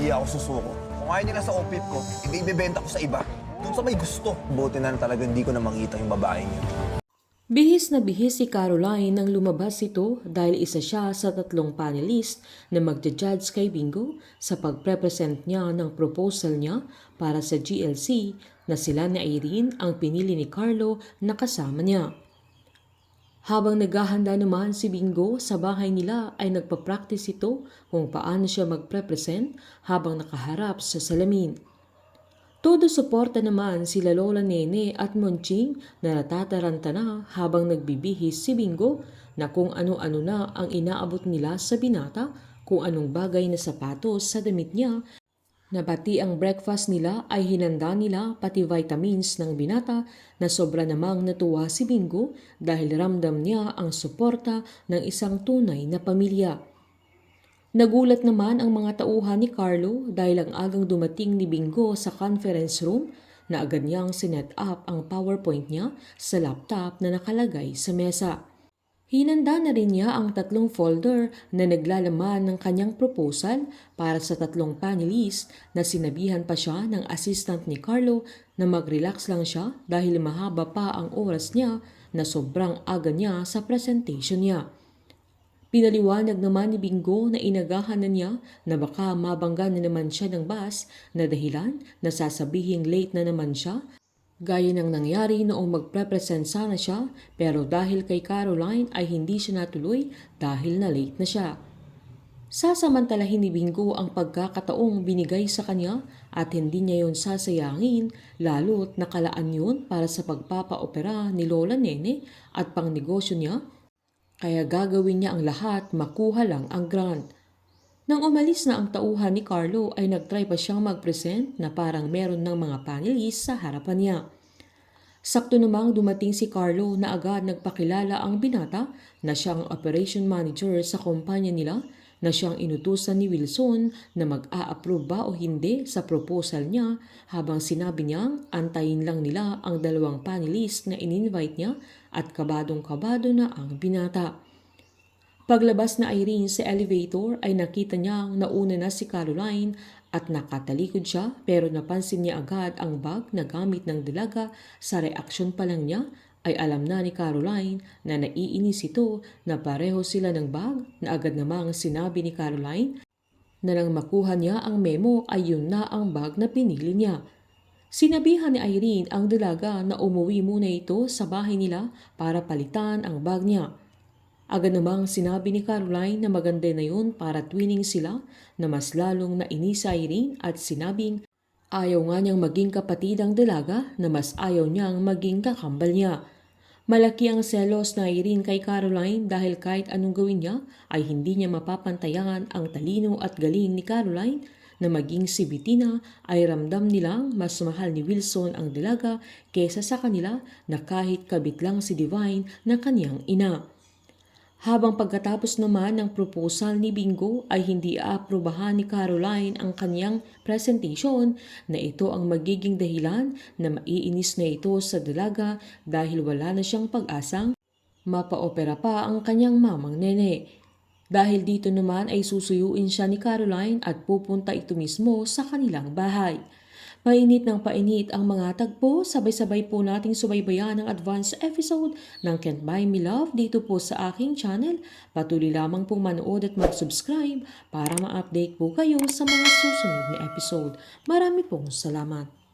hindi ako susuko. Kung ayaw nila sa OPIP ko, ibibenta ko sa iba. Doon sa may gusto. Buti na talaga hindi ko na makita yung babaeng yun. Bihis na bihis si Caroline nang lumabas ito dahil isa siya sa 3 panelist na magja-judge kay Bingo sa pagprepresent niya ng proposal niya para sa GLC na sila ni Irene ang pinili ni Carlo na kasama niya. Habang naghahanda naman si Bingo sa bahay nila ay nagpa-practice ito kung paano siya magprepresent habang nakaharap sa salamin. Todo suporta naman sila Lola Nene at Monching na natataranta na habang nagbibihis si Bingo na kung ano-ano na ang inaabot nila sa binata, kung anong bagay na sapatos sa damit niya, na pati ang breakfast nila ay hinanda nila pati vitamins ng binata na sobra namang natuwa si Bingo dahil ramdam niya ang suporta ng isang tunay na pamilya. Nagulat naman ang mga tauhan ni Carlo dahil ang agang dumating ni Bingo sa conference room na agad niyang sinet up ang PowerPoint niya sa laptop na nakalagay sa mesa. Hinanda na rin niya ang 3 folder na naglalaman ng kanyang proposal para sa 3 panelist na sinabihan pa siya ng assistant ni Carlo na mag-relax lang siya dahil mahaba pa ang oras niya na sobrang aga niya sa presentation niya. Pinaliwanag naman ni Bingo na inagahan na niya na baka mabangga na naman siya ng bus na dahilan na sasabihing late na naman siya, gaya ng nangyari noong magprepresent sana siya pero dahil kay Caroline ay hindi siya natuloy dahil na late na siya. Sasamantalahin ni Bingo ang pagkakataong binigay sa kanya at hindi niya yon sasayangin lalo't nakalaan yun para sa pagpapaopera ni Lola Nene at pangnegosyo niya. Kaya gagawin niya ang lahat, makuha lang ang grant. Nang umalis na ang tauhan ni Carlo ay nagtry pa siyang mag-present na parang meron ng mga panelists sa harapan niya. Sakto namang dumating si Carlo na agad nagpakilala ang binata na siyang operation manager sa kumpanya nila na siyang inutusan ni Wilson na mag-a-approve ba o hindi sa proposal niya habang sinabi niyang antayin lang nila ang 2 panelist na in-invite niya at kabadong-kabado na ang binata. Paglabas na Irene sa elevator ay nakita niyang nauna na si Caroline at nakatalikod siya pero napansin niya agad ang bag na gamit ng dalaga. Sa reaksyon pa lang niya ay alam na ni Caroline na naiinis ito na pareho sila ng bag na agad namang sinabi ni Caroline na nang makuha niya ang memo ay yun na ang bag na pinili niya. Sinabihan ni Irene ang dalaga na umuwi muna ito sa bahay nila para palitan ang bag niya. Agad namang sinabi ni Caroline na maganda na yun para twinning sila na mas lalong nainis si Irene at sinabing ayaw nga niyang maging kapatid ang dalaga na mas ayaw niyang maging kakambal niya. Malaki ang selos na Irene kay Caroline dahil kahit anong gawin niya ay hindi niya mapapantayan ang talino at galing ni Caroline na maging si Bettina ay ramdam nilang mas mahal ni Wilson ang dalaga kesa sa kanila na kahit kabit lang si Divine na kanyang ina. Habang pagkatapos naman ng proposal ni Bingo ay hindi aaprubahan ni Caroline ang kanyang presentation na ito ang magiging dahilan na maiinis na ito sa dalaga dahil wala na siyang pag-asang mapaopera pa ang kanyang mamang nene. Dahil dito naman ay susuyuin siya ni Caroline at pupunta ito mismo sa kanilang bahay. Painit ng painit ang mga tagpo, sabay-sabay po nating subaybayan ang advance episode ng Can't Buy Me Love dito po sa aking channel. Patuloy lamang pong manood at mag-subscribe para ma-update po kayo sa mga susunod na episode. Marami pong salamat.